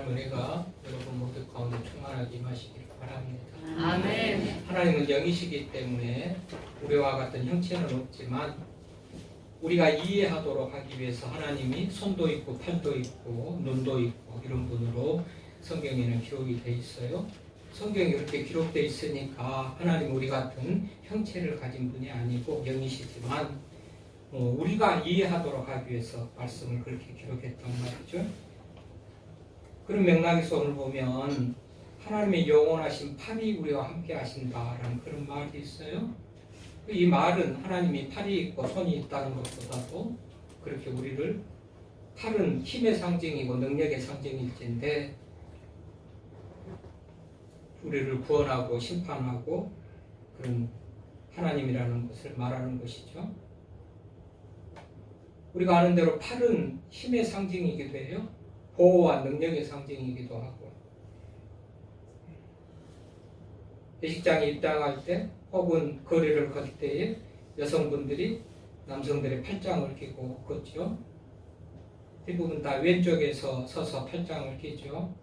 하나님 은혜가 여러분 모두 가운데 충만하게 임하시기를 바랍니다. 아멘. 하나님은 영이시기 때문에 우리와 같은 형체는 없지만 우리가 이해하도록 하기 위해서 하나님이 손도 있고 팔도 있고 눈도 있고 이런 분으로 성경에는 기록이 되어 있어요. 성경이 이렇게 기록되어 있으니까 하나님 우리 같은 형체를 가진 분이 아니고 영이시지만 우리가 이해하도록 하기 위해서 말씀을 그렇게 기록했단 말이죠. 그런 맥락에서 오늘 보면 하나님의 영원하신 팔이 우리와 함께 하신다라는 그런 말이 있어요. 이 말은 하나님이 팔이 있고 손이 있다는 것보다도 그렇게 우리를 팔은 힘의 상징이고 능력의 상징일진데 우리를 구원하고 심판하고 그런 하나님이라는 것을 말하는 것이죠. 우리가 아는 대로 팔은 힘의 상징이기도 해요. 보호와 능력의 상징이기도 하고 예식장에 입장할 때 혹은 거리를 걸 때에 여성분들이 남성들의 팔짱을 끼고 걷죠. 대부분 다 왼쪽에서 서서 팔짱을 끼죠.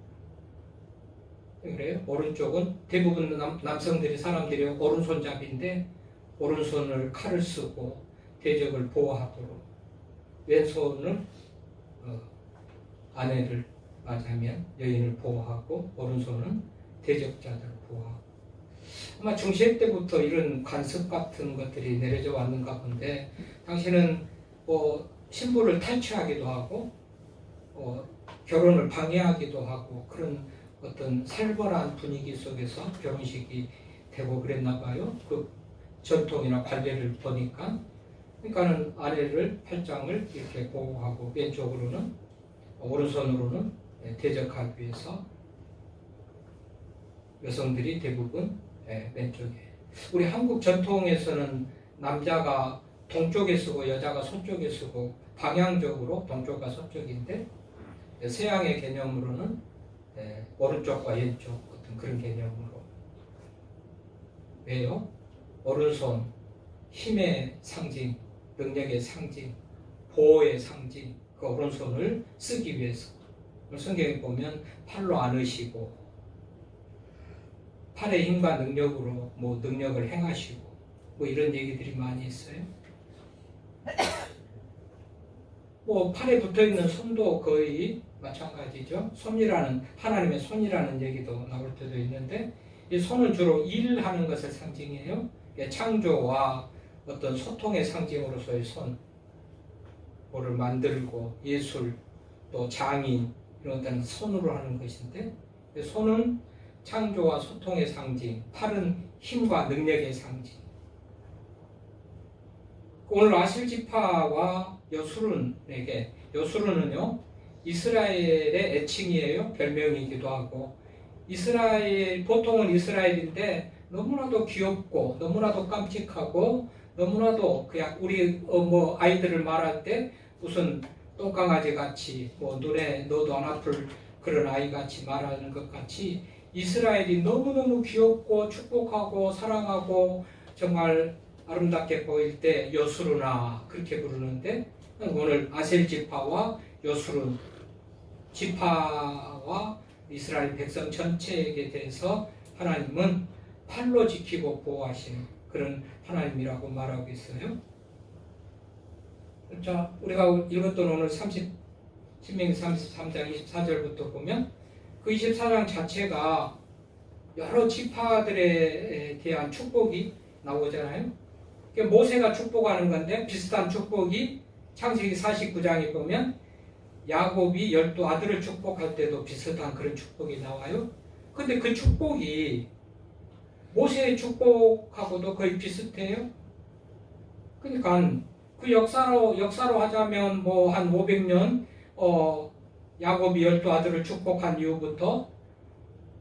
그래요. 오른쪽은 대부분 남성들이 사람들이 오른손잡이인데 오른손을 칼을 쓰고 대적을 보호하도록 왼손을 아내를 맞이하면 여인을 보호하고 오른손은 대적자들을 보호하고 아마 중세 때부터 이런 관습 같은 것들이 내려져 왔는가 본데 당시는 신부를 탈취하기도 하고 결혼을 방해하기도 하고 그런 어떤 살벌한 분위기 속에서 결혼식이 되고 그랬나 봐요. 그 전통이나 관례를 보니까 그러니까는 아내를 팔짱을 이렇게 보호하고 왼쪽으로는 오른손으로는 대적하기 위해서 여성들이 대부분 왼쪽에 우리 한국 전통에서는 남자가 동쪽에 쓰고 여자가 서쪽에 쓰고 방향적으로 동쪽과 서쪽인데 서양의 개념으로는 오른쪽과 왼쪽 어떤 그런 개념으로 왜요? 오른손 힘의 상징, 능력의 상징, 보호의 상징 그 오른손을 쓰기 위해서 성경에 보면 팔로 안으시고 팔의 힘과 능력으로 능력을 행하시고 이런 얘기들이 많이 있어요. 팔에 붙어있는 손도 거의 마찬가지죠. 손이라는 하나님의 손이라는 얘기도 나올 때도 있는데 이 손은 주로 일하는 것을 상징해요. 창조와 어떤 소통의 상징으로서의 손, 뭐를 만들고 예술 또 장인 이런 것들은 손으로 하는 것인데 손은 창조와 소통의 상징, 팔은 힘과 능력의 상징. 오늘 아실지파와 여수룬에게 여수룬은요 이스라엘의 애칭이에요. 별명이기도 하고 보통은 이스라엘인데 너무나도 귀엽고 너무나도 깜찍하고 너무나도 그냥 우리 아이들을 말할 때 무슨 똥강아지 같이 눈에 넣어도 안 아플 그런 아이 같이 말하는 것 같이 이스라엘이 너무너무 귀엽고 축복하고 사랑하고 정말 아름답게 보일 때 여수르나 그렇게 부르는데 오늘 아셀 지파와 여수른 지파와 이스라엘 백성 전체에게 대해서 하나님은 팔로 지키고 보호하시는 그런 하나님이라고 말하고 있어요. 자, 우리가 읽었던 오늘 신명기 33장 24절부터 보면 그 24장 자체가 여러 지파들에 대한 축복이 나오잖아요. 모세가 축복하는 건데 비슷한 축복이 창세기 49장에 보면 야곱이 12아들을 축복할 때도 비슷한 그런 축복이 나와요. 근데 그 축복이 모세의 축복하고도 거의 비슷해요. 그러니까 그 역사로 하자면 한 500년 야곱이 12아들을 축복한 이후부터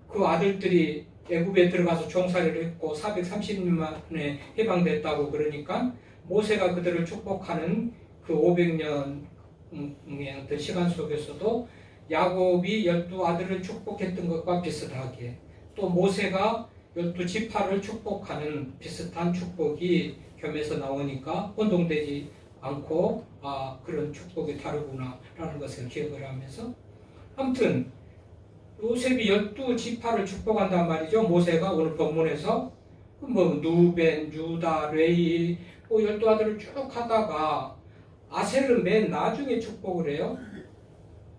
그 아들들이 애굽에 들어가서 종살이를 했고 430년 만에 해방됐다고 그러니까 모세가 그들을 축복하는 그 500년의 어떤 시간 속에서도 야곱이 12아들을 축복했던 것과 비슷하게 또 모세가 12지파를 축복하는 비슷한 축복이 겸해서 나오니까 혼동되지 않고 그런 축복이 다르구나 라는 것을 기억을 하면서 아무튼 요셉이 12지파를 축복한단 말이죠. 모세가 오늘 본문에서 뭐 누벤, 유다, 레위 12아들을 쭉 하다가 아셀은 맨 나중에 축복을 해요.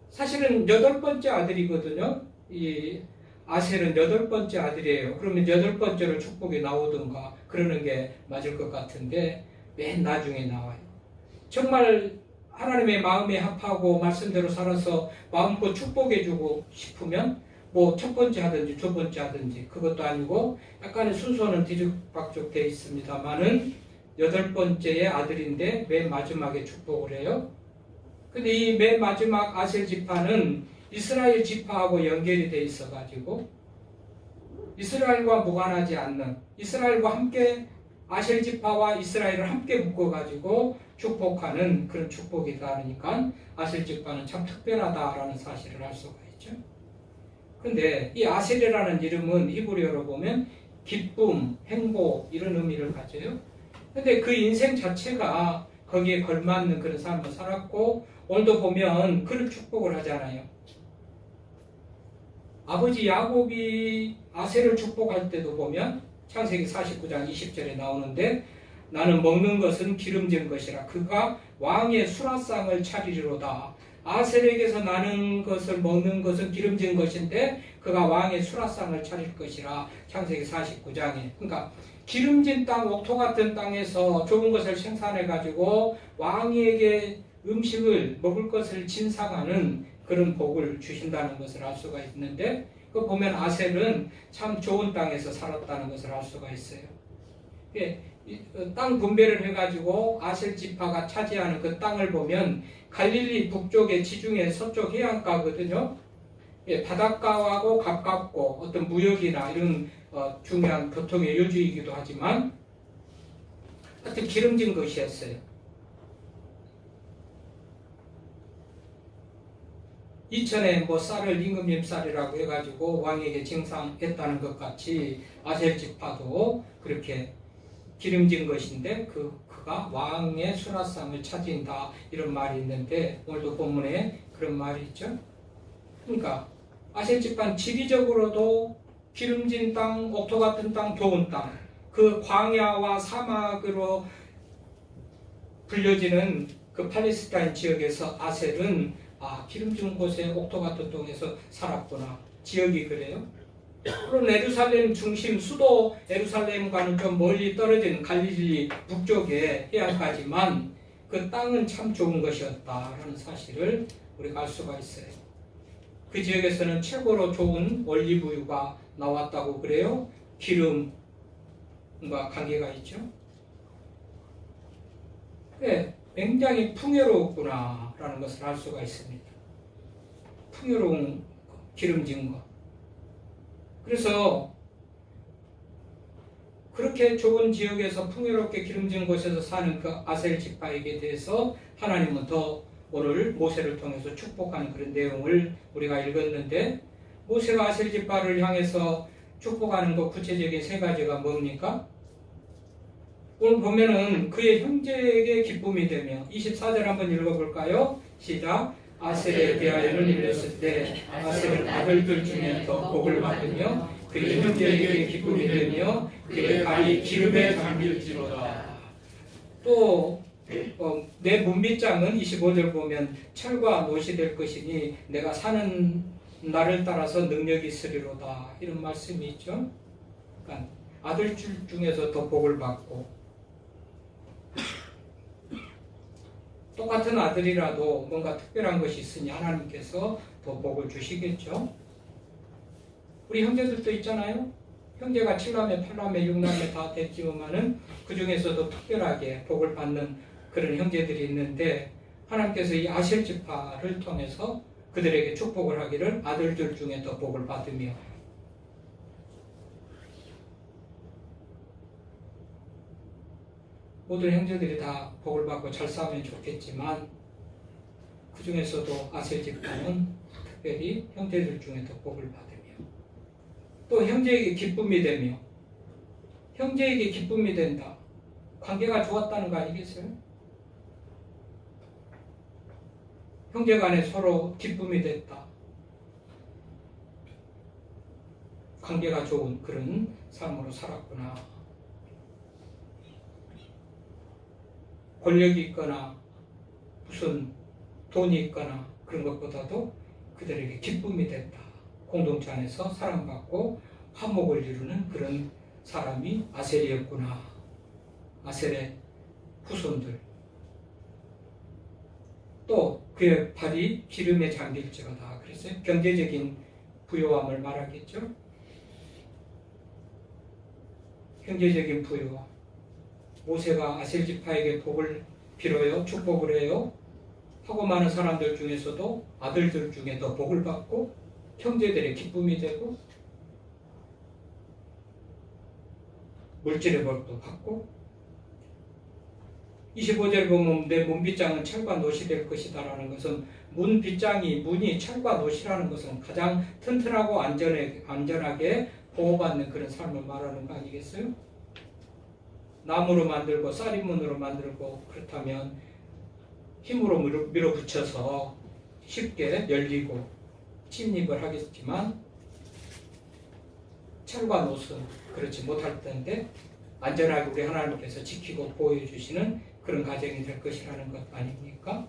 사실은 8번째 아들이거든요. 이 아셀은 8번째 아들이에요. 그러면 8번째로 축복이 나오든가 그러는 게 맞을 것 같은데 맨 나중에 나와요. 정말 하나님의 마음에 합하고 말씀대로 살아서 마음껏 축복해주고 싶으면 뭐 첫 번째 하든지 두 번째 하든지 그것도 아니고 약간의 순서는 뒤죽박죽 되어 있습니다만은 8번째의 아들인데 맨 마지막에 축복을 해요. 근데 이 맨 마지막 아셀 지파는 이스라엘 지파하고 연결이 되어 있어가지고 이스라엘과 무관하지 않는 이스라엘과 함께 아셀 지파와 이스라엘을 함께 묶어가지고 축복하는 그런 축복이다. 그러니까 아셀 지파는 참 특별하다라는 사실을 알 수가 있죠. 근데 이 아셀이라는 이름은 히브리어로 보면 기쁨, 행복 이런 의미를 가져요. 근데 그 인생 자체가 거기에 걸맞는 그런 삶을 살았고 오늘도 보면 그런 축복을 하잖아요. 아버지 야곱이 아셀을 축복할 때도 보면 창세기 49장 20절에 나오는데 나는 먹는 것은 기름진 것이라 그가 왕의 수라상을 차리리로다. 아셀에게서 나는 것을 먹는 것은 기름진 것인데 그가 왕의 수라상을 차릴 것이라 창세기 49장에. 그러니까 기름진 땅, 옥토 같은 땅에서 좋은 것을 생산해 가지고 왕에게 음식을 먹을 것을 진상하는 그런 복을 주신다는 것을 알 수가 있는데 그 보면 아셀은 참 좋은 땅에서 살았다는 것을 알 수가 있어요. 땅 분배를 해가지고 아셀 지파가 차지하는 그 땅을 보면 갈릴리 북쪽의 지중해 서쪽 해안가거든요. 바닷가하고 가깝고 어떤 무역이나 이런 중요한 교통의 요지이기도 하지만 하여튼 기름진 것이었어요. 이천에 뭐 쌀을 임금님 쌀이라고 해가지고 왕에게 징상했다는 것 같이 아셀 지파도 그렇게 기름진 것인데 그가 왕의 수라상을 차지한다 이런 말이 있는데 오늘도 본문에 그런 말이 있죠. 그러니까 아셀 지파는 지리적으로도 기름진 땅, 옥토 같은 땅, 좋은 땅, 그 광야와 사막으로 불려지는 그 팔레스타인 지역에서 아셀은 기름진 곳에 옥토 같은 땅에서 살았구나. 지역이 그래요. 그럼 예루살렘 중심 수도 예루살렘과는 좀 멀리 떨어진 갈릴리 북쪽의 해안가지만 그 땅은 참 좋은 것이었다라는 사실을 우리가 알 수가 있어요. 그 지역에서는 최고로 좋은 올리브유가 나왔다고 그래요. 기름과 관계가 있죠. 네, 굉장히 풍요로웠구나라는 것을 알 수가 있습니다. 풍요로운 기름진 것. 그래서 그렇게 좋은 지역에서 풍요롭게 기름진 곳에서 사는 그 아셀 지파에게 대해서 하나님은 더 오늘 모세를 통해서 축복하는 그런 내용을 우리가 읽었는데 모세가 아셀 지파를 향해서 축복하는 것 구체적인 세 가지가 뭡니까? 오늘 보면은 그의 형제에게 기쁨이 되며 24절 한번 읽어볼까요? 시작. 아셀에 대하여는 일렀을 때 아셀은 아들들 중에 더 복을 받으며 그의 형제에게 기쁨이 되며 그의 발이 기름에 잠길지로다. 또 내 문빗장은 25절 보면 철과 못이 될 것이니 내가 사는 날을 따라서 능력이 있으리로다. 이런 말씀이 있죠. 그러니까 아들 중에서 더 복을 받고 똑같은 아들이라도 뭔가 특별한 것이 있으니 하나님께서 더 복을 주시겠죠. 우리 형제들도 있잖아요. 형제가 7남매, 8남매, 6남매 다 됐지만은 그 중에서도 특별하게 복을 받는 그런 형제들이 있는데 하나님께서 이 아셀 지파를 통해서 그들에게 축복을 하기를 아들들 중에 더 복을 받으며 모든 형제들이 다 복을 받고 잘 싸우면 좋겠지만 그 중에서도 아셀 지파는 특별히 형제들 중에 더 복을 받으며 또 형제에게 기쁨이 되며 형제에게 기쁨이 된다. 관계가 좋았다는 거 아니겠어요? 형제 간에 서로 기쁨이 됐다. 관계가 좋은 그런 삶으로 살았구나. 권력이 있거나 무슨 돈이 있거나 그런 것보다도 그들에게 기쁨이 됐다. 공동체 안에서 사랑받고 화목을 이루는 그런 사람이 아셀이었구나. 아셀의 후손들. 또 그의 발이 기름에 잠길지어다. 그래서 경제적인 부요함을 말하겠죠. 경제적인 부요함. 모세가 아셀 지파에게 복을 빌어요. 축복을 해요. 하고 많은 사람들 중에서도 아들들 중에 더 복을 받고 형제들의 기쁨이 되고 물질의 복도 받고 25절 보면 내 문빗장은 철과 노시 될 것이다 라는 것은 문이 철과 노시라는 것은 가장 튼튼하고 안전하게 보호받는 그런 삶을 말하는 거 아니겠어요? 나무로 만들고 쌀이문으로 만들고 그렇다면 힘으로 밀어붙여서 쉽게 열리고 침입을 하겠지만 철과 노는 그렇지 못할 텐데 안전하게 우리 하나님께서 지키고 보호해 주시는 그런 가정이 될 것이라는 것 아닙니까?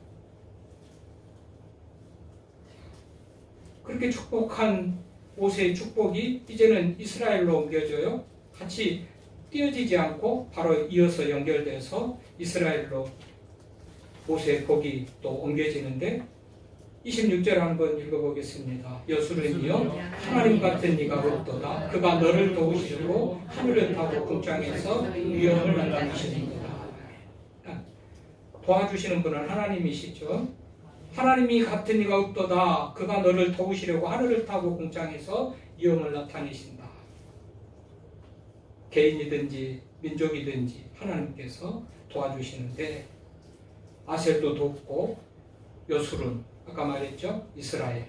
그렇게 축복한 모세의 축복이 이제는 이스라엘로 옮겨져요. 같이 띄어지지 않고 바로 이어서 연결돼서 이스라엘로 모세의 복이 또 옮겨지는데 26절 한번 읽어보겠습니다. 여수른이여 하나님 같은 이가 없도다. 그가 너를 도우시고 하늘을 타고 궁창에서 위엄을 나타내시는구나. 도와주시는 분은 하나님이시죠. 하나님이 같은 이가 없도다. 그가 너를 도우시려고 하늘을 타고 궁창에서 위엄을 나타내신다. 개인이든지 민족이든지 하나님께서 도와주시는데 아셀도 돕고 여수른 아까 말했죠? 이스라엘이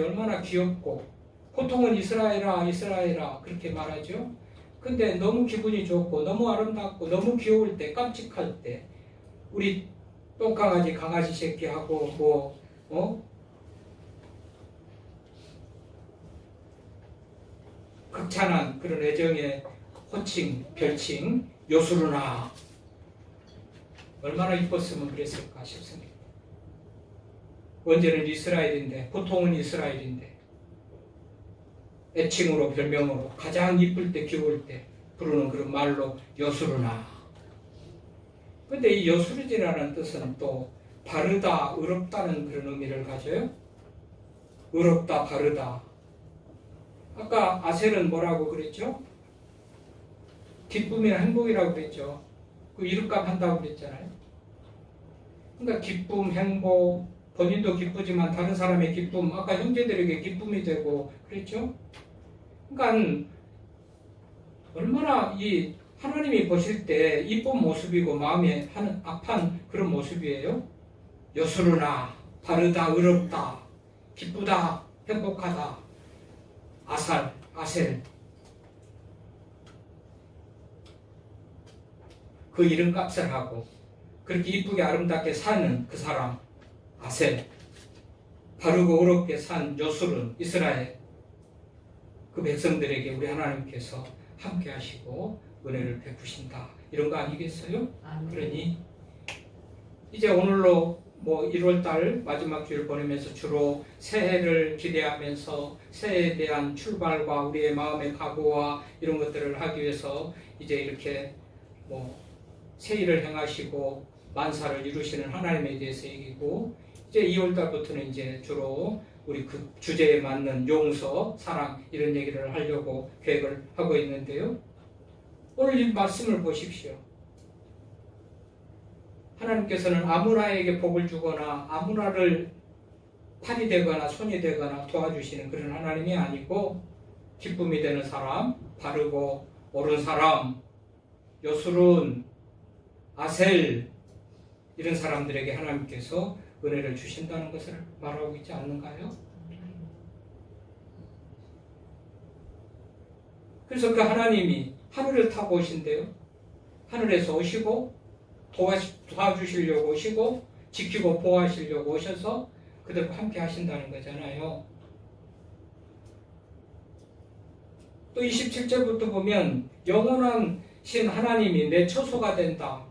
얼마나 귀엽고 보통은 이스라엘아 그렇게 말하죠. 근데 너무 기분이 좋고 너무 아름답고 너무 귀여울 때 깜찍할 때 우리 똥강아지 강아지 새끼하고 극찬한 그런 애정의 호칭 별칭 여수르나 얼마나 이뻤으면 그랬을까 싶습니다. 원제는 이스라엘인데 보통은 이스라엘인데 애칭으로 별명으로 가장 이쁠 때 귀여울 때 부르는 그런 말로 여수르나. 근데 이 여수르지라는 뜻은 또 바르다 의롭다는 그런 의미를 가져요. 의롭다 바르다. 아까 아셀은 뭐라고 그랬죠? 기쁨이나 행복이라고 그랬죠. 그 이름값 한다고 그랬잖아요. 그러니까 기쁨, 행복, 본인도 기쁘지만 다른 사람의 기쁨, 아까 형제들에게 기쁨이 되고 그랬죠? 그러니까 얼마나 이 하나님이 보실 때 이쁜 모습이고 마음에 악한 그런 모습이에요. 여수르나 바르다 의롭다 기쁘다 행복하다 아셀 그 이름값을 하고 그렇게 이쁘게 아름답게 사는 그 사람 아셀 바르고 의롭게 산 여수른 이스라엘 그 백성들에게 우리 하나님께서 함께 하시고 은혜를 베푸신다 이런 거 아니겠어요? 그러니 이제 오늘로 1월달 마지막 주일 보내면서 주로 새해를 기대하면서 새해에 대한 출발과 우리의 마음의 각오와 이런 것들을 하기 위해서 이제 이렇게 새 일을 행하시고 만사를 이루시는 하나님에 대해서 얘기고 이제 2월달부터는 이제 주로 우리 그 주제에 맞는 용서, 사랑 이런 얘기를 하려고 계획을 하고 있는데요. 오늘 이 말씀을 보십시오. 하나님께서는 아무나에게 복을 주거나 아무나를 팔이 되거나 손이 되거나 도와주시는 그런 하나님이 아니고 기쁨이 되는 사람, 바르고 옳은 사람, 여수른, 아셀 이런 사람들에게 하나님께서 은혜를 주신다는 것을 말하고 있지 않는가요? 그래서 그 하나님이 하늘을 타고 오신대요. 하늘에서 오시고 도와주시려고 오시고 지키고 보호하시려고 오셔서 그들과 함께 하신다는 거잖아요. 또 27절부터 보면 영원하신 하나님이 내 처소가 된다.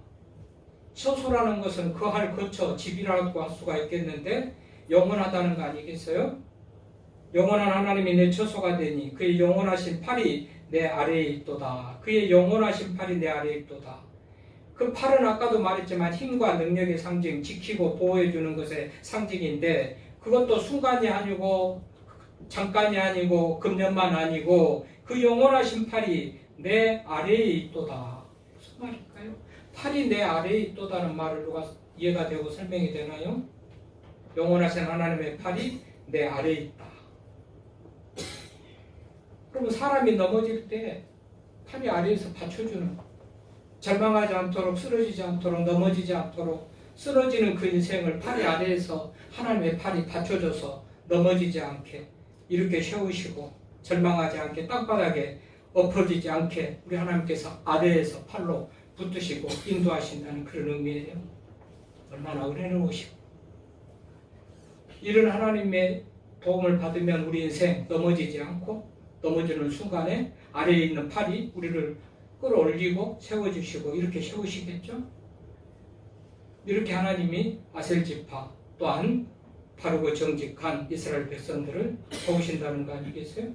처소라는 것은 거할 거처, 집이라고 할 수가 있겠는데 영원하다는 거 아니겠어요? 영원한 하나님이 내 처소가 되니 그의 영원하신 팔이 내 아래에 있도다. 그의 영원하신 팔이 내 아래에 있도다. 그 팔은 아까도 말했지만 힘과 능력의 상징, 지키고 보호해주는 것의 상징인데 그것도 순간이 아니고 잠깐이 아니고 금년만 아니고 그 영원하신 팔이 내 아래에 있도다. 무슨 말일까요? 팔이 내 아래에 있도다는 말을 누가 이해가 되고 설명이 되나요? 영원하신 하나님의 팔이 내 아래에 있다. 그러면 사람이 넘어질 때 팔이 아래에서 받쳐주는 거. 절망하지 않도록, 쓰러지지 않도록, 넘어지지 않도록 쓰러지는 그 인생을 팔이 아래에서 하나님의 팔이 받쳐줘서 넘어지지 않게 이렇게 세우시고 절망하지 않게 땅바닥에 엎어지지 않게 우리 하나님께서 아래에서 팔로 붙드시고 인도하신다는 그런 의미예요. 얼마나 은혜로우시고 이런 하나님의 도움을 받으면 우리 인생 넘어지지 않고 넘어지는 순간에 아래에 있는 팔이 우리를 끌어올리고 세워주시고 이렇게 세우시겠죠? 이렇게 하나님이 아셀지파 또한 바르고 정직한 이스라엘 백성들을 도우신다는 거 아니겠어요?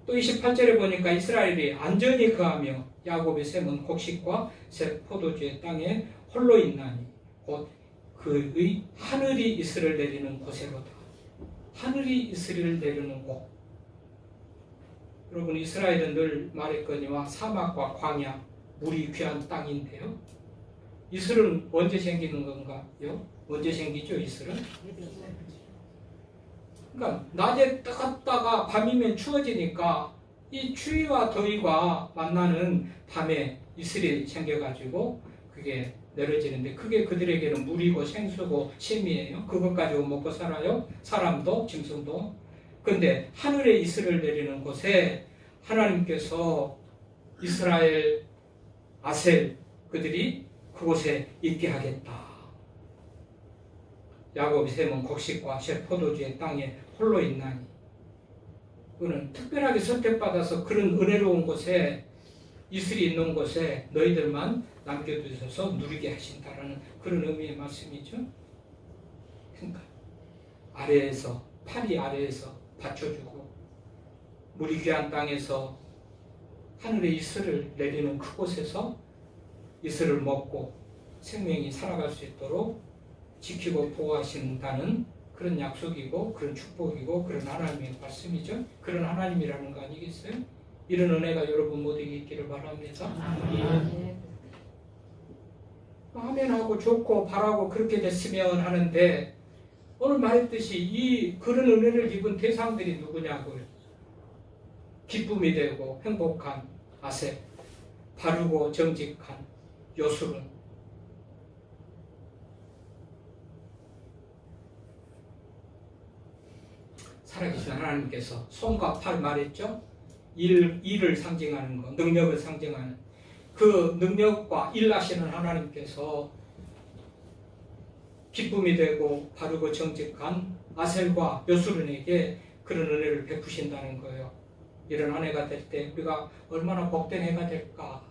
또 28절에 보니까 이스라엘이 안전히 거하며 야곱의 샘은 곡식과 새 포도주의 땅에 홀로 있나니 곧 그의 하늘이 이슬을 내리는 곳에로다. 하늘이 이슬을 내리는 곳. 여러분 이스라엘은 늘 말했거니와 사막과 광야, 물이 귀한 땅인데요. 이슬은 언제 생기는 건가요? 언제 생기죠 이슬은? 그러니까 낮에 뜨겁다가 밤이면 추워지니까 이 추위와 더위가 만나는 밤에 이슬이 생겨가지고 그게 내려지는데 그게 그들에게는 물이고 생수고 셈이에요. 그것 가지고 먹고 살아요. 사람도 짐승도. 그런데 하늘에 이슬을 내리는 곳에 하나님께서 이스라엘 아셀 그들이 그곳에 있게 하겠다. 야곱의 샘은 곡식과 새 포도주의 땅에 홀로 있나니 그는 특별하게 선택받아서 그런 은혜로운 곳에 이슬이 있는 곳에 너희들만 남겨두셔서 누리게 하신다라는 그런 의미의 말씀이죠. 그러니까 아래에서 팔이 아래에서 받쳐주고 물이 귀한 땅에서 하늘의 이슬을 내리는 그곳에서 이슬을 먹고 생명이 살아갈 수 있도록 지키고 보호하신다는 그런 약속이고 그런 축복이고 그런 하나님의 말씀이죠. 그런 하나님이라는 거 아니겠어요? 이런 은혜가 여러분 모두에게 있기를 바랍니다. 아멘하고 좋고 바라고 그렇게 됐으면 하는데 오늘 말했듯이 이 그런 은혜를 입은 대상들이 누구냐고요. 기쁨이 되고 행복한 아셀, 바르고 정직한 요술은 살아계신 하나님께서 손과 팔 말했죠. 일을 상징하는 것, 능력을 상징하는 그 능력과 일하시는 하나님께서 기쁨이 되고 바르고 정직한 아셀과 요술은에게 그런 은혜를 베푸신다는 거예요. 이런 한 해가 될 때 우리가 얼마나 복된 해가 될까.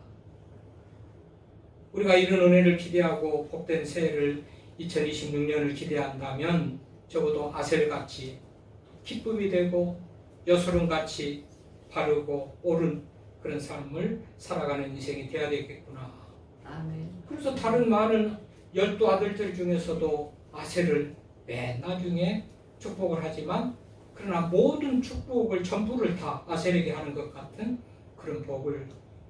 우리가 이런 은혜를 기대하고 복된 새해를 2026년을 기대한다면 적어도 아셀같이 기쁨이 되고 요술은같이 바르고 옳은 그런 삶을 살아가는 인생이 되어야 되겠구나. 아멘. 그래서 다른 많은 12 아들들 중에서도 아셀을 맨 나중에 축복을 하지만 그러나 모든 축복을 전부를 다 아셀에게 하는 것 같은 그런 복을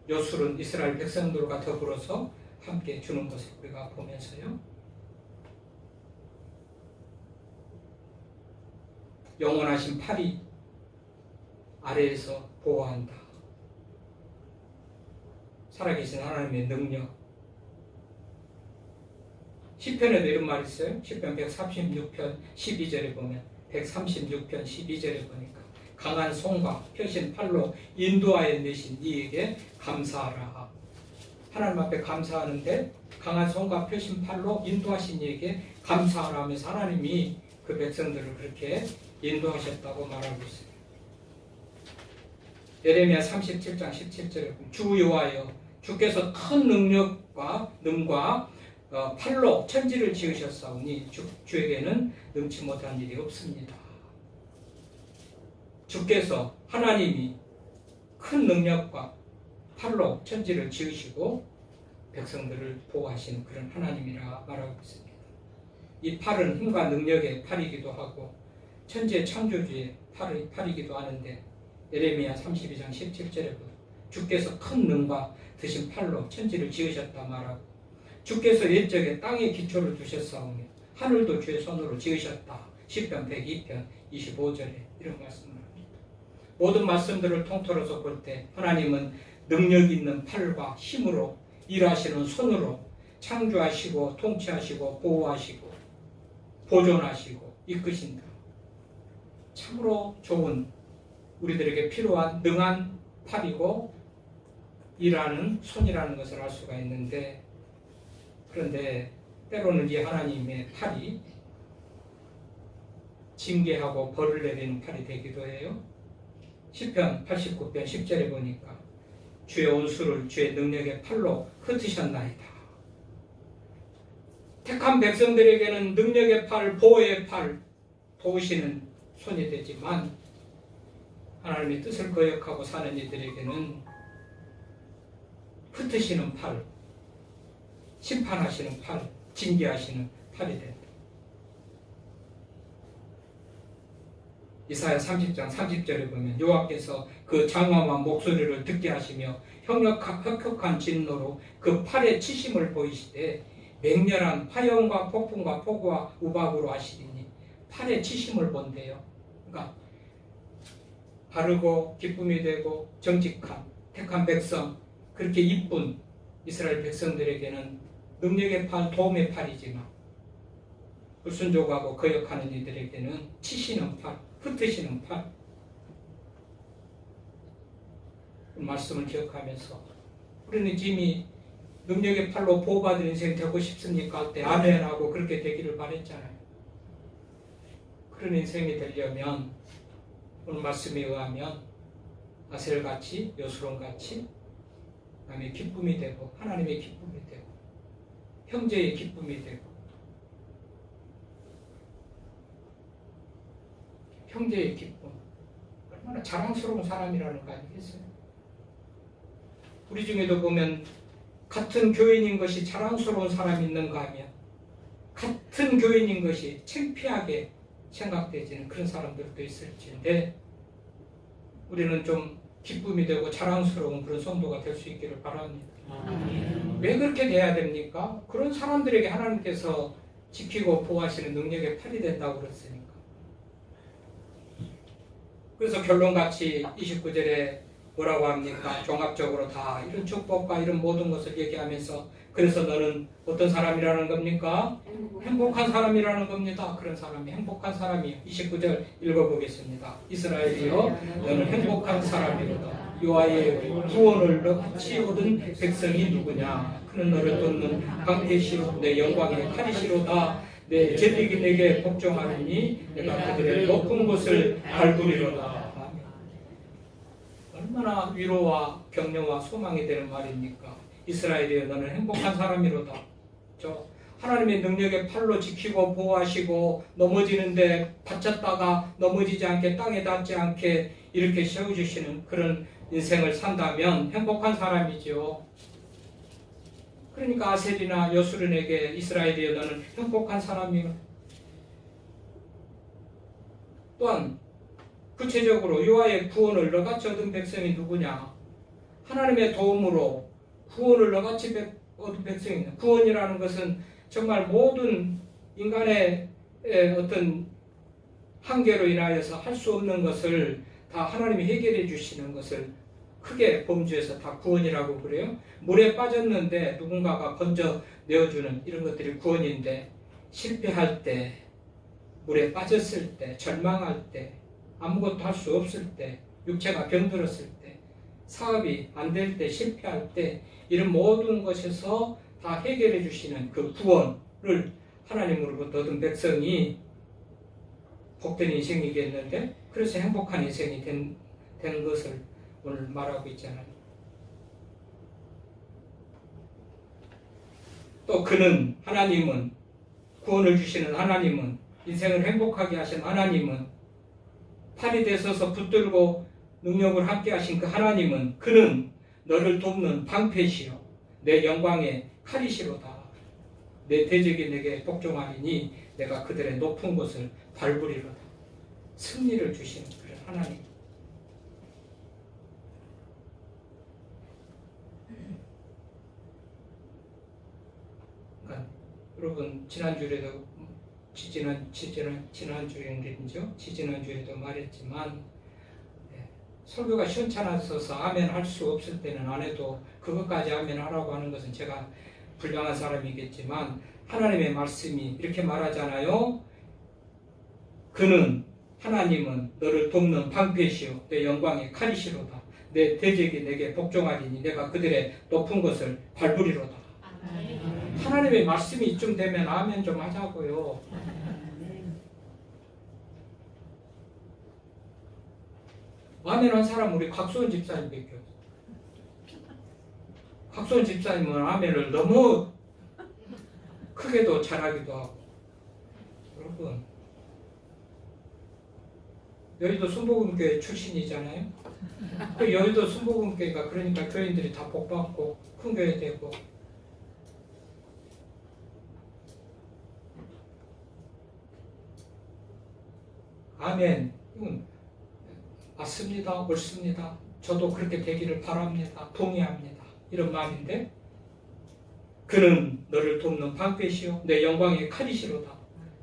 요술은 이스라엘 백성들과 더불어서 함께 주는 것을 우리가 보면서요. 영원하신 팔이 아래에서 보호한다. 살아계신 하나님의 능력. 시편에도 이런 말이 있어요. 시편 136편 12절에 보면 136편 12절에 보니까 강한 손과 펴신 팔로 인도하여 내신 이에게 감사하라. 하나님 앞에 감사하는데 강한 손과 펴신 팔로 인도하신 이에게 감사하라 하면서 하나님이 그 백성들을 그렇게 인도하셨다고 말하고 있어요. 예레미야 37장 17절에 주 여호와여 주께서 큰 능력과 능과 팔로 천지를 지으셨사오니 주에게는 능치 못한 일이 없습니다. 주께서 하나님이 큰 능력과 팔로 천지를 지으시고 백성들을 보호하시는 그런 하나님이라 말하고 있습니다. 이 팔은 힘과 능력의 팔이기도 하고 천지의 창조주의 팔이기도 하는데 예레미야 32장 17절에 보면 주께서 큰 능과 드신 팔로 천지를 지으셨다 말하고 주께서 옛적에 땅에 기초를 두셨사오며 하늘도 주의 손으로 지으셨다. 시편 102편 25절에 이런 말씀을 합니다. 모든 말씀들을 통틀어서 볼 때 하나님은 능력 있는 팔과 힘으로 일하시는 손으로 창조하시고 통치하시고 보호하시고 보존하시고 이끄신다. 참으로 좋은 우리들에게 필요한 능한 팔이고 일하는 손이라는 것을 알 수가 있는데 그런데 때로는 이 하나님의 팔이 징계하고 벌을 내리는 팔이 되기도 해요. 시편 89편 10절에 보니까 주의 온수를 주의 능력의 팔로 흩으셨나이다. 택한 백성들에게는 능력의 팔, 보호의 팔, 도우시는 손이 되지만 하나님의 뜻을 거역하고 사는 이들에게는 흩으시는 팔, 심판하시는 팔, 징계하시는 팔이 된다. 이사야 30장 30절에 보면 여호와께서 그 장엄한 목소리를 듣게 하시며 혁혁한 진노로 그 팔에 치심을 보이시되 맹렬한 화염과 폭풍과 폭우와 우박으로 하시리니 팔에 치심을 본대요. 그러니까 바르고 기쁨이 되고 정직한 택한 백성, 그렇게 이쁜 이스라엘 백성들에게는 능력의 팔, 도움의 팔이지만 불순종하고 거역하는 이들에게는 치시는 팔, 흩으시는 팔. 그 말씀을 기억하면서 우리는 이미 능력의 팔로 보호받은 인생 되고 싶습니까? 할 때 아멘하고 그렇게 되기를 바랬잖아요. 그런 인생이 되려면 오늘 말씀에 의하면 아셀같이 여수론같이 남의 기쁨이 되고 하나님의 기쁨이 되고 형제의 기쁨이 되고 형제의 기쁨, 얼마나 자랑스러운 사람이라는 거 아니겠어요? 우리 중에도 보면 같은 교인인 것이 자랑스러운 사람이 있는가 하면 같은 교인인 것이 창피하게 생각되지는 그런 사람들도 있을지인데 우리는 좀 기쁨이 되고 자랑스러운 그런 성도가 될 수 있기를 바랍니다. 왜 그렇게 돼야 됩니까? 그런 사람들에게 하나님께서 지키고 보호하시는 능력의 팔이 된다고 그랬으니까. 그래서 결론같이 29절에 뭐라고 합니까? 종합적으로 다 이런 축복과 이런 모든 것을 얘기하면서 그래서 너는 어떤 사람이라는 겁니까? 행복한 사람이라는 겁니다. 그런 사람이 행복한 사람이에요. 29절 읽어보겠습니다. 이스라엘이여 너는 행복한 사람이로다. 여호와의 구원을 너같이 얻은 백성이 누구냐? 그는 너를 돕는 방패시로 내 영광의 칼이시로다. 내 제대기 내게 복종하리니 내가 그들의 높은 곳을 밟으리로다. 얼마나 위로와 격려와 소망이 되는 말입니까? 이스라엘이여 너는 행복한 사람이로다. 하나님의 능력의 팔로 지키고 보호하시고 넘어지는데 다쳤다가 넘어지지 않게 땅에 닿지 않게 이렇게 세워주시는 그런 인생을 산다면 행복한 사람이죠. 그러니까 아셀이나 여수른에게 이스라엘이여 너는 행복한 사람이요. 또한 구체적으로 여호와의 구원을 너같이 얻은 백성이 누구냐? 하나님의 도움으로 구원을 너같이 얻은 백성이 있다. 구원이라는 것은 정말 모든 인간의 어떤 한계로 인하여서 할 수 없는 것을 다 하나님이 해결해 주시는 것을 크게 범주에서 다 구원이라고 그래요. 물에 빠졌는데 누군가가 건져 내어주는 이런 것들이 구원인데 실패할 때, 물에 빠졌을 때, 절망할 때, 아무것도 할 수 없을 때, 육체가 병들었을 때, 사업이 안 될 때, 실패할 때 이런 모든 것에서 다 해결해 주시는 그 구원을 하나님으로부터 얻은 백성이 복된 인생이겠는데 그래서 행복한 인생이 된 것을 오늘 말하고 있잖아요. 또 그는, 하나님은, 구원을 주시는 하나님은, 인생을 행복하게 하신 하나님은, 팔이 되서서 붙들고 능력을 함께 하신 그 하나님은, 그는 너를 돕는 방패시요 내 영광의 칼이시로다. 내 대적이 내게 복종하리니 내가 그들의 높은 곳을 밟으리로다. 승리를 주시는 그런 하나님. 그러니까 여러분 지난주에도 지난주에도 말했지만 설교가 시원찮아서 아멘 할 수 없을 때는 안 해도 그것까지 아멘 하라고 하는 것은 제가 불량한 사람이겠지만 하나님의 말씀이 이렇게 말하잖아요. 그는, 하나님은 너를 돕는 방패시요 내 영광의 칼이시로다. 내 대적이 내게 복종하리니 내가 그들의 높은 것을 밟으리로다. 아멘. 하나님의 말씀이 이쯤 되면 아멘 좀 하자고요. 아멘한 사람 우리 곽소은 집사님밖에 없어요. 곽소은 집사님은 아멘을 너무 크게도 잘하기도 하고. 여러분 여의도 순복음교회 출신이잖아요. 그 여의도 순복음교회가 그러니까 교인들이 다 복받고 큰 교회 되고. 아멘. 맞습니다. 옳습니다. 저도 그렇게 되기를 바랍니다. 동의합니다. 이런 마음인데 그는 너를 돕는 방패시요 내 영광의 칼이시로다.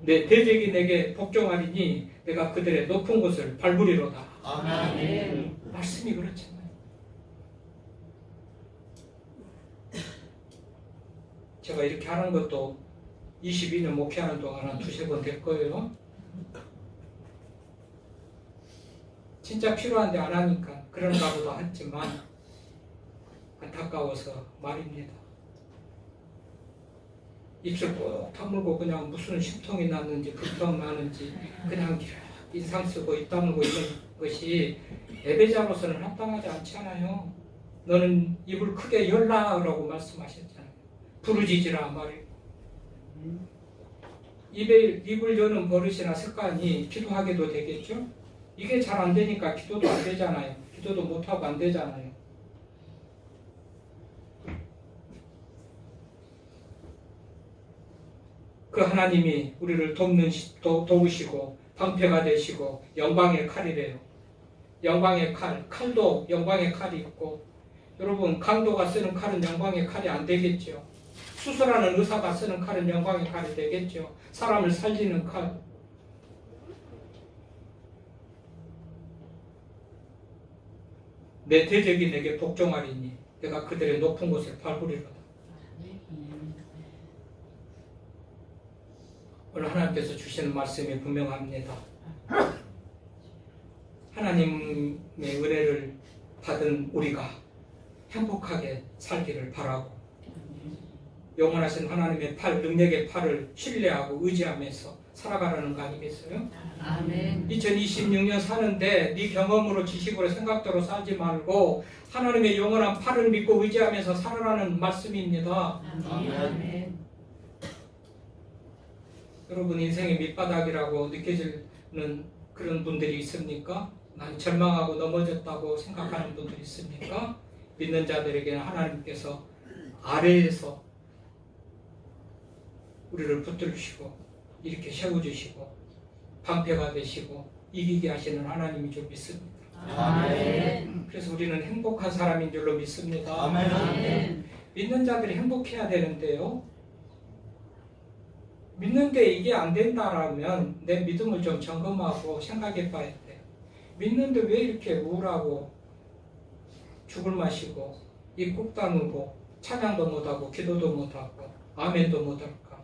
내 대적이 내게 복종하리니 내가 그들의 높은 곳을 밟으리로다. 아멘. 말씀이 그렇잖아요. 제가 이렇게 하는 것도 22년 목회하는 동안 한 2-3번 될 거예요. 진짜 필요한데 안 하니까 그런가 보다 했지만 안타까워서 말입니다. 입술 꼭 다물고 그냥 무슨 심통이 났는지 불평 나는지 그냥 인상 쓰고 입 다물고 있는 것이 예배자로서는 합당하지 않잖아요. 너는 입을 크게 열라라고 말씀하셨잖아요. 부르짖으라 말이고. 입을 여는 버릇이나 습관이 기도하게도 되겠죠. 이게 잘 안 되니까 기도도 안 되잖아요. 기도도 못하고 안 되잖아요. 그 하나님이 우리를 도우시고 방패가 되시고 영광의 칼이래요. 영광의 칼, 칼도 영광의 칼이 있고 여러분 강도가 쓰는 칼은 영광의 칼이 안 되겠죠. 수술하는 의사가 쓰는 칼은 영광의 칼이 되겠죠. 사람을 살리는 칼. 내 대적이 내게 복종하리니 내가 그들의 높은 곳을 밟으리로다. 오늘 하나님께서 주시는 말씀이 분명합니다. 하나님의 은혜를 받은 우리가 행복하게 살기를 바라고 영원하신 하나님의 팔, 능력의 팔을 신뢰하고 의지하면서 살아가라는 거 아니겠어요? 아멘. 2026년 사는데 네 경험으로 지식으로 생각대로 살지 말고 하나님의 영원한 팔을 믿고 의지하면서 살아라는 말씀입니다. 아멘. 여러분 인생의 밑바닥이라고 느껴지는 그런 분들이 있습니까? 난 절망하고 넘어졌다고 생각하는 분들이 있습니까? 믿는 자들에게는 하나님께서 아래에서 우리를 붙들으시고 이렇게 세워주시고 방패가 되시고 이기게 하시는 하나님인 줄 믿습니다. 아멘. 그래서 우리는 행복한 사람인 줄로 믿습니다. 아멘. 믿는 자들이 행복해야 되는데요. 믿는데 이게 안 된다라면 내 믿음을 좀 점검하고 생각해 봐야 돼요. 믿는데 왜 이렇게 우울하고 죽을 마시고 입 꾹 다물고 찬양도 못하고 기도도 못하고 아멘도 못할까?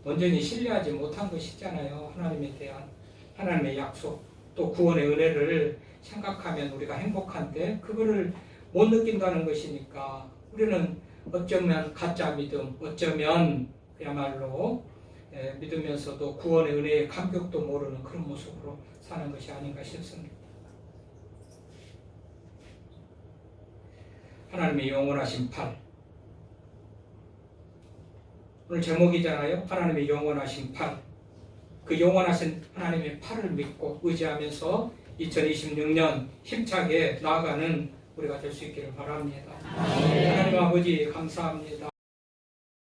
온전히 신뢰하지 못한 것이잖아요. 하나님에 대한 하나님의 약속 또 구원의 은혜를 생각하면 우리가 행복한데 그거를 못 느낀다는 것이니까 우리는 어쩌면 가짜 믿음, 어쩌면 그야말로 믿으면서도 구원의 은혜의 감격도 모르는 그런 모습으로 사는 것이 아닌가 싶습니다. 하나님의 영원하신 팔. 오늘 제목이잖아요. 하나님의 영원하신 팔. 그 영원하신 하나님의 팔을 믿고 의지하면서 2026년 힘차게 나아가는 우리가 될 수 있기를 바랍니다. 하나님 아버지 감사합니다.